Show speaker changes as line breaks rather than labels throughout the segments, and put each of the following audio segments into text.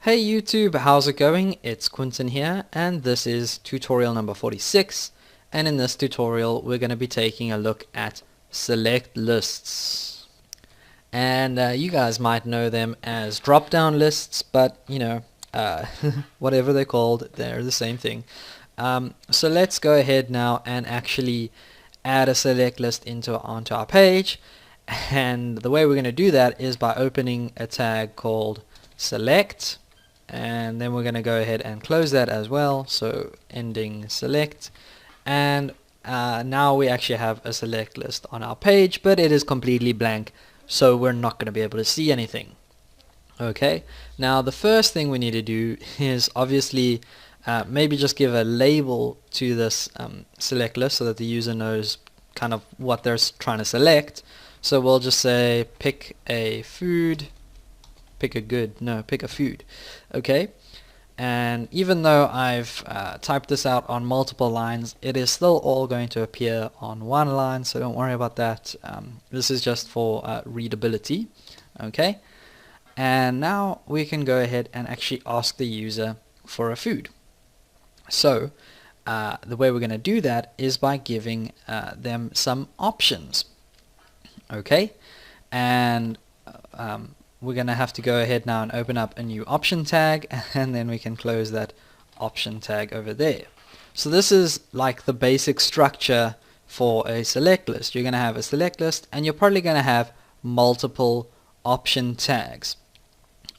Hey YouTube, how's it going? It's Quentin here, and this is tutorial number 46, and in this tutorial we're going to be taking a look at select lists. And you guys might know them as drop-down lists, but you know, whatever they're called, they're the same thing. So let's go ahead now and actually add a select list onto our page, and the way we're going to do that is by opening a tag called select, and then we're going to go ahead and close that as well, so ending select, and now we actually have a select list on our page, but it is completely blank, so we're not going to be able to see anything. Okay, now the first thing we need to do is obviously maybe just give a label to this select list so that the user knows kind of what they're trying to select. So we'll just say pick a food, pick a food. Okay, and even though I've typed this out on multiple lines, it is still all going to appear on one line, so don't worry about that. This is just for readability. Okay, and now we can go ahead and actually ask the user for a food. So the way we're going to do that is by giving them some options. Okay, and we're going to have to go ahead now and open up a new option tag, and then we can close that option tag over there. So this is like the basic structure for a select list. You're going to have a select list, and you're probably going to have multiple option tags.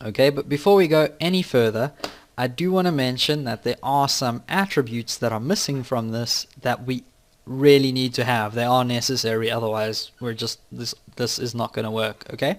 Okay, but before we go any further, I do want to mention that there are some attributes that are missing from this that we really need to have. They are necessary, otherwise we're just this is not going to work. Okay,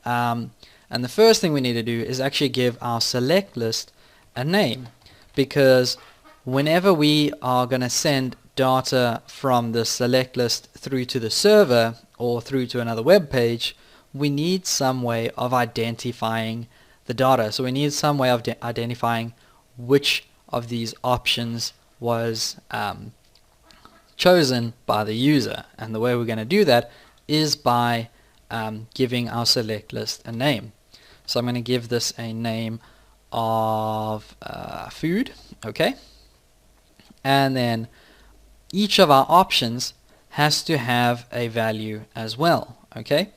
and the first thing we need to do is actually give our select list a name, because whenever we are going to send data from the select list through to the server or through to another web page, we need some way of identifying the data. So we need some way of identifying which of these options was chosen by the user, and the way we're going to do that is by giving our select list a name. So I'm going to give this a name of food. Okay, and then each of our options has to have a value as well. Okay,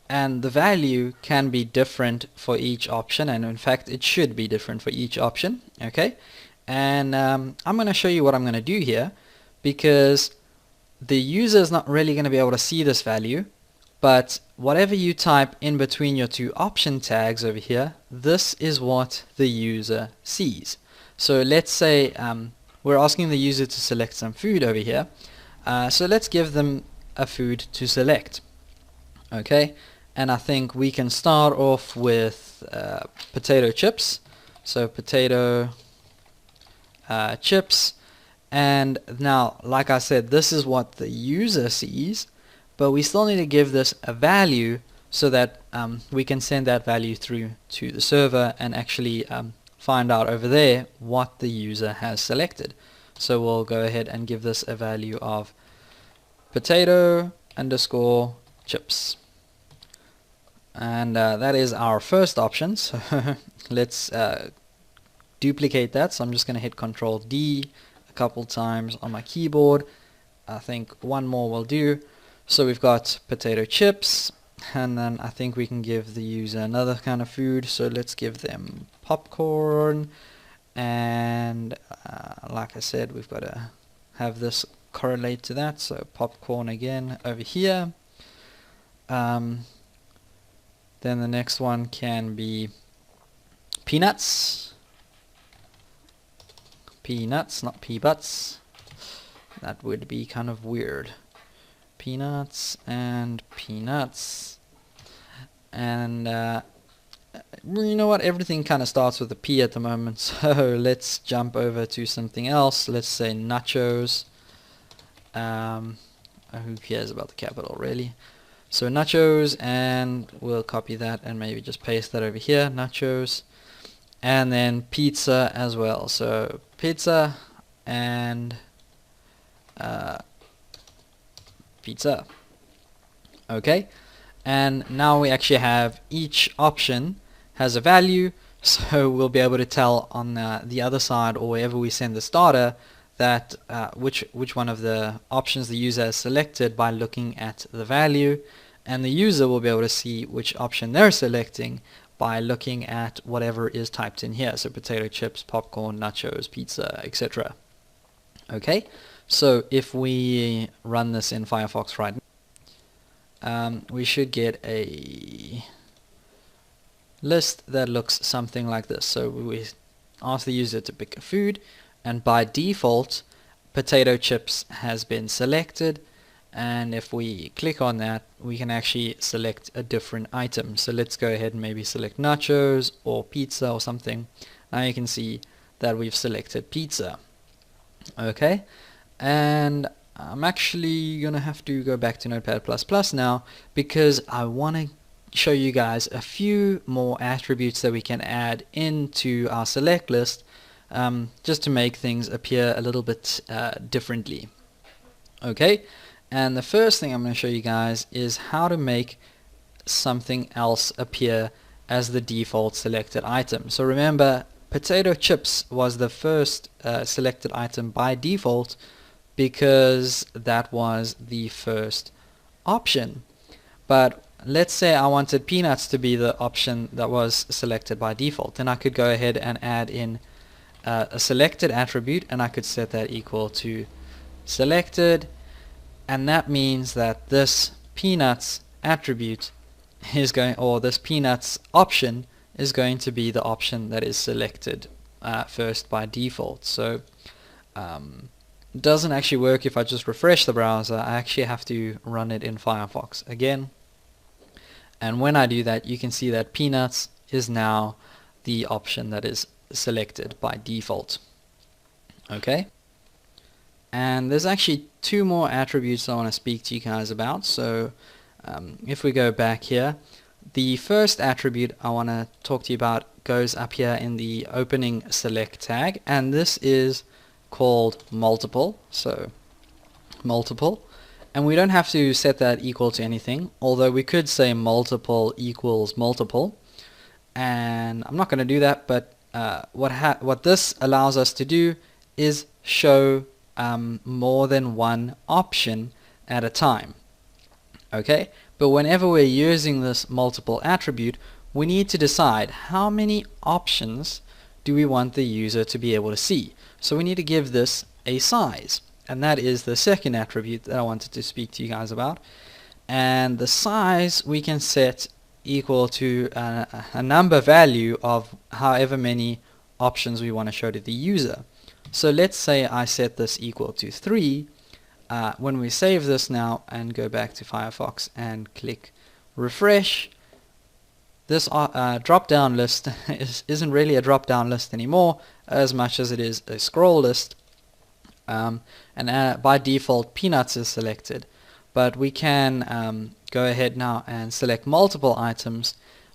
and the value can be different for each option, and in fact it should be different for each option. Okay, and I'm going to show you what I'm going to do here, because the user is not really going to be able to see this value, but whatever you type in between your two option tags over here, this is what the user sees. So let's say we're asking the user to select some food over here, so let's give them a food to select. Okay, and I think we can start off with potato chips. So potato chips, and now like I said, this is what the user sees, but we still need to give this a value so that we can send that value through to the server and actually find out over there what the user has selected. So we'll go ahead and give this a value of potato underscore chips, and that is our first option. So let's duplicate that. So I'm just going to hit Control D a couple times on my keyboard. I think one more will do. So we've got potato chips, and then I think we can give the user another kind of food. So let's give them popcorn, and like I said, we've got to have this correlate to that. So popcorn again over here. Then the next one can be peanuts. Peanuts, not pea butts. That would be kind of weird. Peanuts and peanuts. And you know what? Everything kind of starts with a P at the moment. So let's jump over to something else. Let's say nachos. Who cares about the capital, really? So nachos, and we'll copy that and maybe just paste that over here, nachos, and then pizza as well. So pizza and pizza. Okay, and now we actually have each option has a value, So we'll be able to tell on the other side, or wherever we send this data, that which one of the options the user has selected by looking at the value, and the user will be able to see which option they're selecting by looking at whatever is typed in here. So potato chips, popcorn, nachos, pizza, etc. Okay, so if we run this in Firefox right now, we should get a list that looks something like this. So we ask the user to pick a food, and by default potato chips has been selected, and if we click on that we can actually select a different item. So let's go ahead and maybe select nachos or pizza or something. Now you can see that we've selected pizza. Okay, and I'm actually gonna have to go back to Notepad++ now, because I want to show you guys a few more attributes that we can add into our select list, just to make things appear a little bit differently. Okay, and the first thing I'm going to show you guys is how to make something else appear as the default selected item. So remember, potato chips was the first selected item by default because that was the first option. But let's say I wanted peanuts to be the option that was selected by default. Then I could go ahead and add in a selected attribute, and I could set that equal to selected, and that means that this peanuts attribute is going, or this peanuts option is going to be the option that is selected first by default. So it doesn't actually work if I just refresh the browser. I actually have to run it in Firefox again, and when I do that you can see that peanuts is now the option that is selected by default. Okay, and there's actually two more attributes I want to speak to you guys about. So if we go back here, the first attribute I want to talk to you about goes up here in the opening select tag, and this is called multiple. So multiple, and we don't have to set that equal to anything, although we could say multiple equals multiple, and I'm not going to do that. But what this allows us to do is show more than one option at a time. Okay, but whenever we're using this multiple attribute, we need to decide how many options do we want the user to be able to see. So we need to give this a size, and that is the second attribute that I wanted to speak to you guys about. And the size we can set equal to a number value of however many options we want to show to the user. So let's say I set this equal to 3. When we save this now and go back to Firefox and click refresh, this drop down list isn't really a drop down list anymore as much as it is a scroll list, and by default peanuts is selected, but we can go ahead now and select multiple items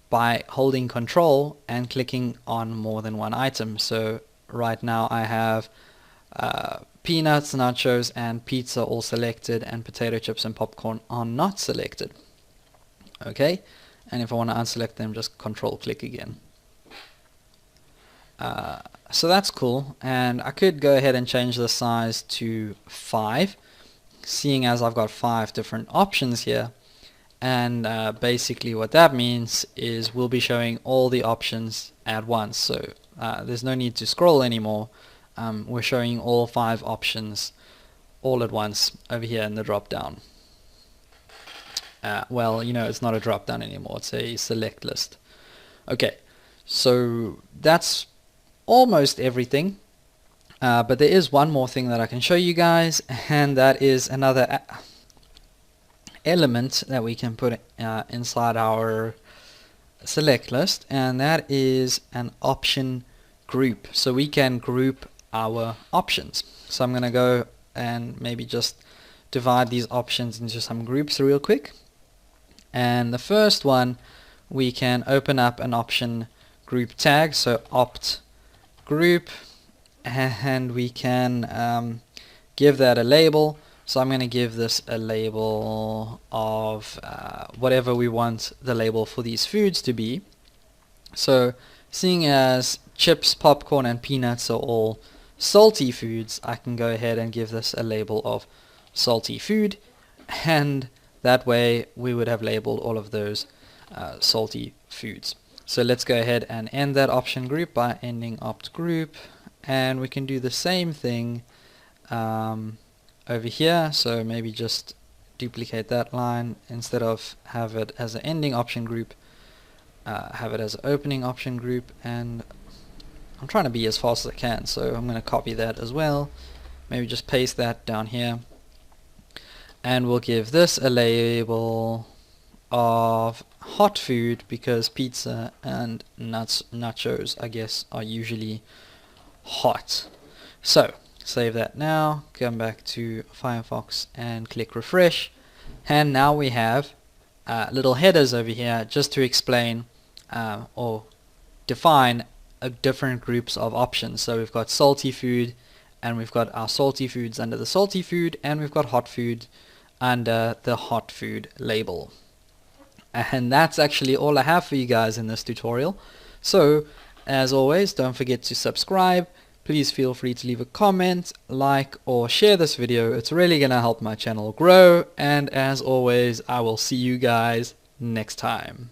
by holding Control and clicking on more than one item. So right now I have peanuts, nachos and pizza all selected, and potato chips and popcorn are not selected. Okay, and if I want to unselect them, just Control click again. So that's cool, and I could go ahead and change the size to 5, seeing as I've got 5 different options here. And basically what that means is we'll be showing all the options at once, so there's no need to scroll anymore. We're showing all 5 options all at once over here in the drop down. Well, you know, it's not a drop down anymore, it's a select list. Okay, so that's almost everything, but there is one more thing that I can show you guys, and that is another element that we can put inside our select list, and that is an option group. So we can group our options. So I'm going to go and maybe just divide these options into some groups real quick. And the first one, we can open up an option group tag, so opt group, and we can give that a label. So I'm going to give this a label of whatever we want the label for these foods to be. So seeing as chips, popcorn and peanuts are all salty foods, I can go ahead and give this a label of salty food, and that way we would have labeled all of those salty foods. So let's go ahead and end that option group by ending opt group, and we can do the same thing over here. So maybe just duplicate that line. Instead of have it as an ending option group, have it as an opening option group, and I'm trying to be as fast as I can, so I'm going to copy that as well. Maybe just paste that down here, and we'll give this a label of hot food, because pizza and nachos, I guess, are usually hot. So save that now, come back to Firefox and click refresh, and now we have little headers over here just to explain or define different groups of options. So we've got salty food, and we've got our salty foods under the salty food, and we've got hot food under the hot food label. And that's actually all I have for you guys in this tutorial. So as always, don't forget to subscribe. Please feel free to leave a comment, like, or share this video. It's really gonna help my channel grow, and as always, I will see you guys next time.